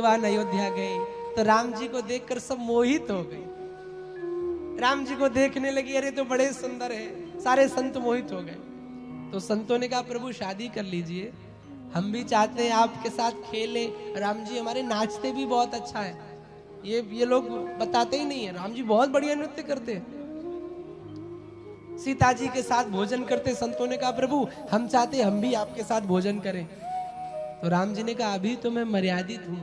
भगवान अयोध्या गए तो राम जी को देखकर सब मोहित हो गए। राम जी को देखने लगी, अरे तो बड़े सुंदर है, सारे संत मोहित हो गए। तो संतों ने कहा प्रभु शादी कर लीजिए, हम भी चाहते हैं आपके साथ खेले। राम जी हमारे नाचते भी बहुत अच्छा है, ये लोग बताते ही नहीं है, राम जी बहुत बढ़िया नृत्य करते हैं। सीता जी के साथ भोजन करते। संतों ने कहा प्रभु हम चाहते हैं हम भी आपके साथ भोजन करें। तो राम जी ने कहा अभी तो मैं मर्यादित हूं,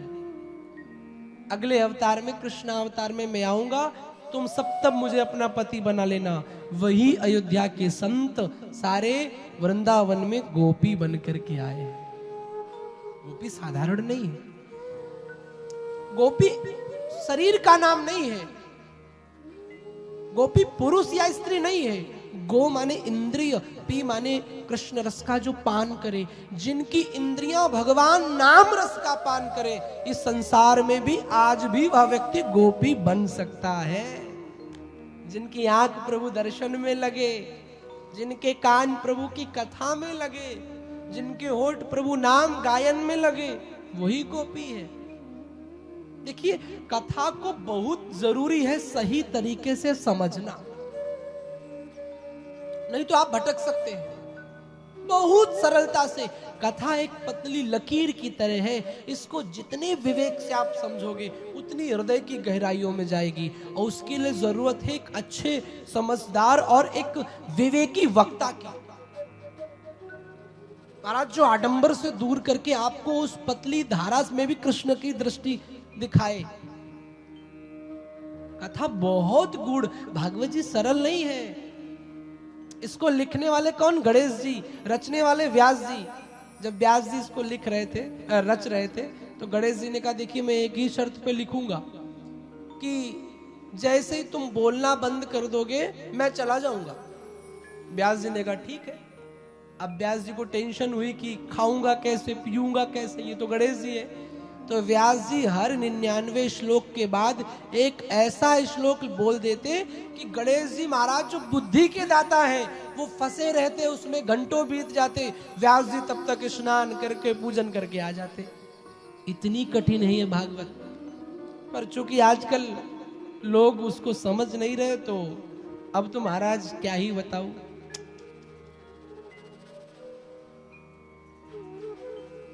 अगले अवतार में कृष्ण अवतार में मैं आऊंगा, तुम सब तब मुझे अपना पति बना लेना। वही अयोध्या के संत सारे वृंदावन में गोपी बन करके आए। गोपी साधारण नहीं है, गोपी शरीर का नाम नहीं है, गोपी पुरुष या स्त्री नहीं है। गो माने इंद्रिय, पी माने कृष्ण रस का जो पान करे, जिनकी इंद्रियां भगवान नाम रस का पान करे, इस संसार में भी आज भी वह व्यक्ति गोपी बन सकता है। जिनकी आंख प्रभु दर्शन में लगे, जिनके कान प्रभु की कथा में लगे, जिनके होठ प्रभु नाम गायन में लगे, वही गोपी है। देखिए कथा को बहुत जरूरी है सही तरीके से समझना, नहीं तो आप भटक सकते हैं। बहुत सरलता से कथा एक पतली लकीर की तरह है, इसको जितने विवेक से आप समझोगे उतनी हृदय की गहराइयों में जाएगी। और उसके लिए जरूरत है एक अच्छे समझदार और एक विवेकी वक्ता की। महाराज जो आडंबर से दूर करके आपको उस पतली धारा में भी कृष्ण की दृष्टि दिखाए। कथा बहुत गूढ़, भागवत जी सरल नहीं है। इसको लिखने वाले कौन? गणेश जी। रचने वाले व्यास जी। जब व्यास जी इसको लिख रहे थे, रच रहे थे, तो गणेश जी ने कहा देखिए मैं एक ही शर्त पे लिखूंगा कि जैसे ही तुम बोलना बंद कर दोगे मैं चला जाऊंगा। व्यास जी ने कहा ठीक है। अब व्यास जी को टेंशन हुई कि खाऊंगा कैसे, पीऊंगा कैसे, ये तो गणेश जी है। तो व्यास जी हर 99 श्लोक के बाद एक ऐसा श्लोक बोल देते कि गणेश जी महाराज जो बुद्धि के दाता हैं वो फंसे रहते, उसमें घंटों बीत जाते। व्यास जी तब तक स्नान करके पूजन करके आ जाते। इतनी कठिन है ये भागवत, पर चूंकि आजकल लोग उसको समझ नहीं रहे तो अब तो महाराज क्या ही बताऊं।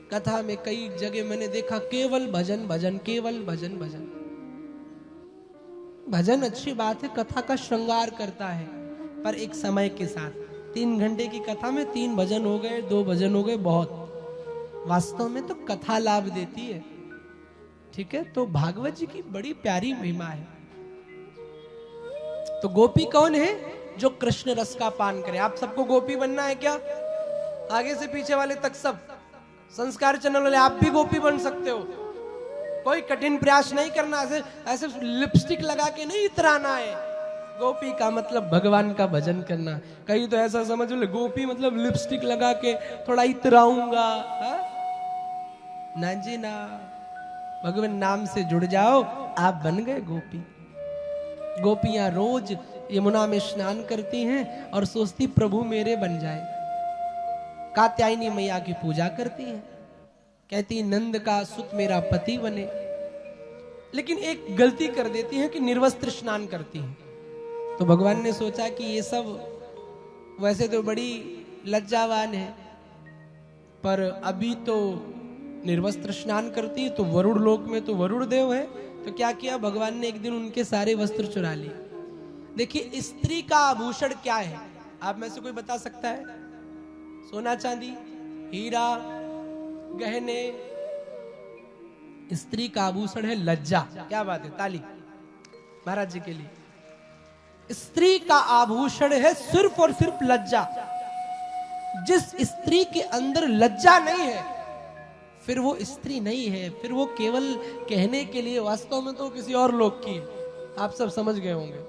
कथा में कई जगह मैंने देखा केवल भजन भजन, केवल भजन भजन। भजन अच्छी बात है, कथा का श्रृंगार करता है, पर एक समय के साथ। 3 घंटे की कथा में 3 भजन हो गए, 2 भजन हो गए, बहुत। वास्तव में तो कथा लाभ देती है, ठीक है। तो भागवत जी की बड़ी प्यारी महिमा है। तो गोपी कौन है? जो कृष्ण रस का पान करे। आप सबको गोपी बनना है क्या? आगे से पीछे वाले तक सब संस्कार चैनल वाले आप भी गोपी बन सकते हो। कोई कठिन प्रयास नहीं करना, ऐसे लिपस्टिक लगा के नहीं इतराना है। गोपी का मतलब भगवान का भजन करना। कहीं तो ऐसा समझ लो गोपी मतलब लिपस्टिक लगा के थोड़ा इतराऊंगा। ना जी ना, भगवान नाम से जुड़ जाओ, आप बन गए गोपी। गोपियां रोज यमुना में स्नान करती हैं और सोचती प्रभु मेरे बन जाए। कात्यायनी मैया की पूजा करती है, कहती नंद का सुत मेरा पति बने। लेकिन एक गलती कर देती है कि निर्वस्त्र स्नान करती है। तो भगवान ने सोचा कि ये सब वैसे तो बड़ी लज्जावान है, पर अभी तो निर्वस्त्र स्नान करती है तो वरुण लोक में तो वरुण देव है। तो क्या किया भगवान ने, एक दिन उनके सारे वस्त्र चुरा लिए। देखिए स्त्री का आभूषण क्या है, आप में से कोई बता सकता है? सोना चांदी, हीरा, गहने। स्त्री का आभूषण है लज्जा। क्या बात है, ताली महाराज जी के लिए। स्त्री का आभूषण है सिर्फ और सिर्फ लज्जा। जिस स्त्री के अंदर लज्जा नहीं है फिर वो स्त्री नहीं है, फिर वो केवल कहने के लिए, वास्तव में तो किसी और लोग की। आप सब समझ गए होंगे।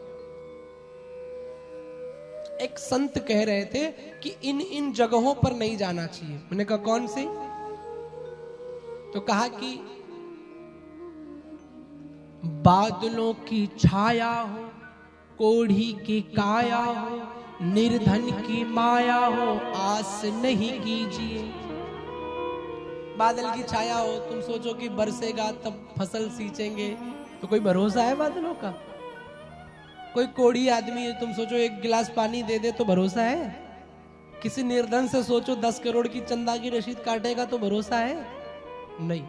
एक संत कह रहे थे कि इन इन जगहों पर नहीं जाना चाहिए। मैंने कहा कौन सी? तो कहा कि बादलों की छाया हो, कोढ़ी की काया हो, निर्धन की माया हो, आस नहीं कीजिए। बादल की छाया हो, तुम सोचो कि बरसेगा तब फसल सींचेंगे, तो कोई भरोसा है बादलों का? कोई कोढ़ी आदमी है, तुम सोचो एक गिलास पानी दे दे तो भरोसा है? किसी निर्धन से सोचो 10 करोड़ की चंदा की रसीद काटेगा तो भरोसा है? नहीं।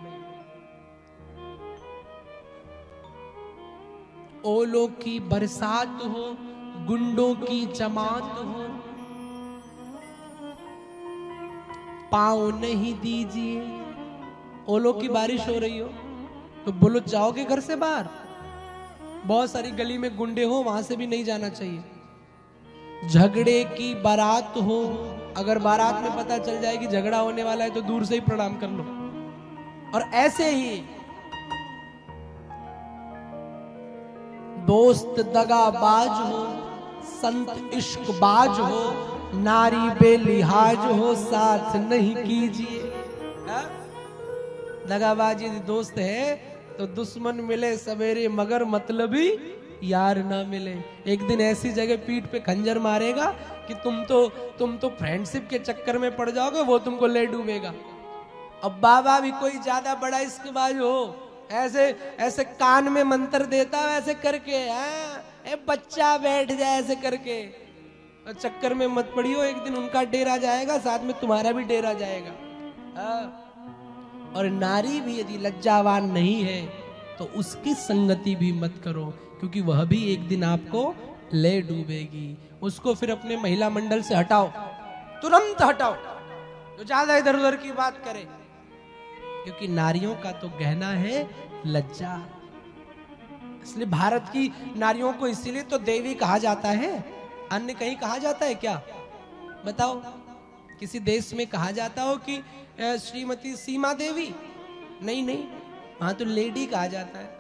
ओलों की बरसात हो, गुंडों की जमात हो, पाँव नहीं दीजिए। ओलों की बारिश हो रही हो तो बोलो जाओगे घर से बाहर? बहुत सारी गली में गुंडे हो, वहां से भी नहीं जाना चाहिए। झगड़े की बारात हो, अगर बारात में पता चल जाए कि झगड़ा होने वाला है तो दूर से ही प्रणाम कर लो। और ऐसे ही दोस्त दगाबाज हो, संत इश्कबाज हो, नारी बेलिहाज हो, साथ नहीं कीजिए। दगाबाज यदि दोस्त है तो दुश्मन मिले सवेरे मगर मतलबी यार ना मिले। एक दिन ऐसी जगह पीठ पे खंजर मारेगा कि तुम तो फ्रेंडशिप के चक्कर में पड़ जाओगे, वो तुमको ले डूबेगा। अब बाबा भी कोई ज्यादा बड़ा इश्कबाज हो, ऐसे ऐसे कान में मंत्र देता है ऐसे करके, ए बच्चा बैठ जाए ऐसे करके, चक्कर में मत पड़ियो। एक दिन उनका डेरा जाएगा, साथ में तुम्हारा भी डेरा जाएगा। और नारी भी यदि लज्जावान नहीं है तो उसकी संगति भी मत करो, क्योंकि वह भी एक दिन आपको ले डूबेगी। उसको फिर अपने महिला मंडल से हटाओ, तुरंत हटाओ, जो ज्यादा इधर उधर की बात करे, क्योंकि नारियों का तो गहना है लज्जा। इसलिए भारत की नारियों को इसीलिए तो देवी कहा जाता है। अन्य कहीं कहा जाता है क्या? बताओ, किसी देश में कहा जाता हो कि श्रीमती सीमा देवी? नहीं नहीं, वहां तो लेडी कहा जाता है।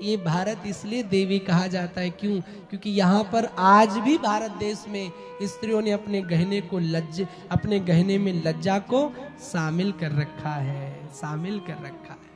ये भारत इसलिए देवी कहा जाता है, क्यों? क्योंकि यहाँ पर आज भी भारत देश में स्त्रियों ने अपने गहने को अपने गहने में लज्जा को शामिल कर रखा है, शामिल कर रखा है।